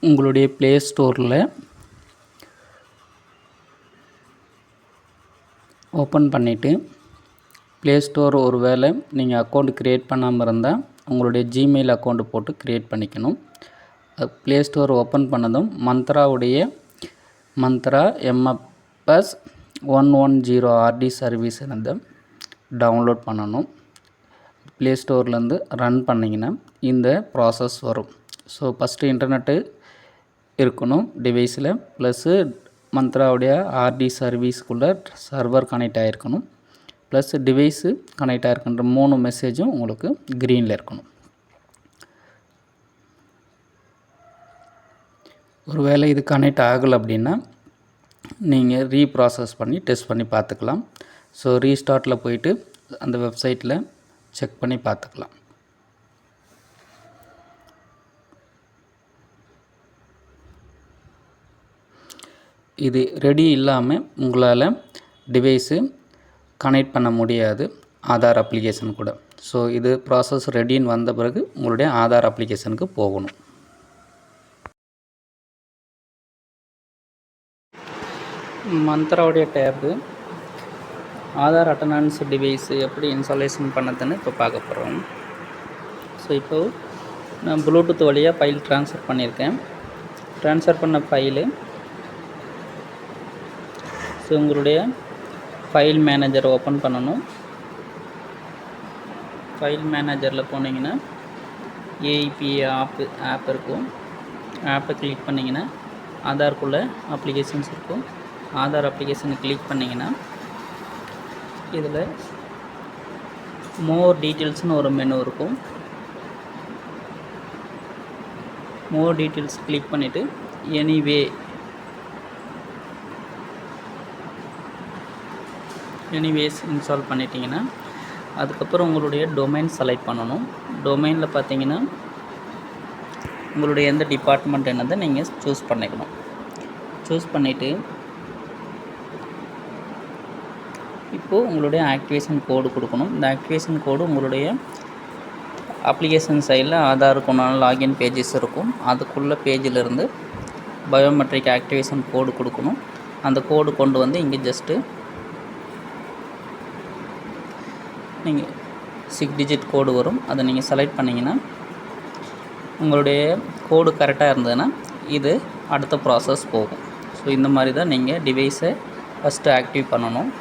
உங்களுடைய ப்ளே ஸ்டோரில் ஓப்பன் பண்ணிவிட்டு ப்ளே ஸ்டோர் ஒரு வேளை நீங்கள் அக்கௌண்ட் க்ரியேட் பண்ணாமல் இருந்தால் உங்களுடைய ஜிமெயில் அக்கௌண்ட்டு போட்டு க்ரியேட் பண்ணிக்கணும். ப்ளே ஸ்டோர் ஓப்பன் பண்ணதும் மந்த்ரா MFS 110 RD சர்வீஸ் வந்து டவுன்லோட் பண்ணணும். ப்ளே ஸ்டோர்லேருந்து ரன் பண்ணிங்கன்னா இந்த ப்ராசஸ் வரும். ஸோ ஃபஸ்ட்டு இன்டர்நெட்டு இருக்கணும் டிவைஸில், ப்ளஸ்ஸு மந்த்ராவுடைய RD சர்வீஸ்க்குள்ளே சர்வர் கனெக்ட் ஆகிருக்கணும், ப்ளஸ் டிவைஸு கனெக்ட் ஆகிருக்குன்ற 3 மெசேஜும் உங்களுக்கு க்ரீனில் இருக்கணும். ஒருவேளை இது கனெக்ட் ஆகலை அப்படின்னா நீங்கள் ரீப்ராசஸ் பண்ணி டெஸ்ட் பண்ணி பார்த்துக்கலாம். ஸோ ரீஸ்டார்ட்டில் போயிட்டு அந்த வெப்சைட்டில் செக் பண்ணி பார்த்துக்கலாம். இது ரெடி இல்லாமல் உங்களால் டிவைஸு கனெக்ட் பண்ண முடியாது ஆதார் அப்ளிகேஷன் கூட. ஸோ இது ப்ராசஸ் ரெடின்னு வந்த பிறகு உங்களுடைய ஆதார் அப்ளிகேஷனுக்கு போகணும். மந்த்ராவுடைய டேப்பு ஆதார் அட்டனன்ஸ் டிவைஸு எப்படி இன்ஸ்டாலேஷன் பண்ணதுன்னு இப்போ பார்க்க போகிறோம். ஸோ இப்போது நான் ப்ளூடூத் வழியாக ஃபைல் ட்ரான்ஸ்ஃபர் பண்ணியிருக்கேன். ட்ரான்ஸ்ஃபர் பண்ண ஃபைலு ஸோ உங்களுடைய ஃபைல் மேனேஜர் ஓப்பன் பண்ணணும். ஃபைல் மேனேஜரில் போனீங்கன்னா ஏஇபிஏ ஆப் இருக்கும். ஆப்பை கிளிக் பண்ணிங்கன்னா ஆதார்க்குள்ளே அப்ளிகேஷன்ஸ் இருக்கும். ஆதார் அப்ளிகேஷனை கிளிக் பண்ணிங்கன்னா இதில் மோர் டீட்டெயில்ஸ்னு ஒரு மெனு இருக்கும். மோர் டீட்டெயில்ஸ் கிளிக் பண்ணிவிட்டு எனிவேஸ் இன்ஸ்டால் பண்ணிட்டீங்கன்னா அதுக்கப்புறம் உங்களுடைய டொமைன் செலக்ட் பண்ணணும். டொமைனில் பார்த்தீங்கன்னா உங்களுடைய எந்த டிபார்ட்மெண்ட் என்னதை நீங்கள் சூஸ் பண்ணிக்கணும். சூஸ் பண்ணிவிட்டு இப்போது உங்களுடைய ஆக்டிவேஷன் கோடு கொடுக்கணும். இந்த ஆக்டிவேஷன் கோடு உங்களுடைய அப்ளிகேஷன் சைடில் ஆதாருக்குண்டான லாகின் பேஜஸ் இருக்கும். அதுக்குள்ள பேஜிலிருந்து பயோமெட்ரிக் ஆக்டிவேஷன் கோடு கொடுக்கணும். அந்த கோடு கொண்டு வந்து இங்கே ஜஸ்ட்டு நீங்கள் 6 டிஜிட் கோடு வரும். அதை நீங்கள் செலக்ட் பண்ணிங்கன்னா உங்களுடைய கோடு கரெக்டாக இருந்ததுன்னா இது அடுத்த ப்ராசஸ் போகும். ஸோ இந்த மாதிரி தான் நீங்கள் டிவைஸை ஃபஸ்ட்டு ஆக்டிவ் பண்ணணும்.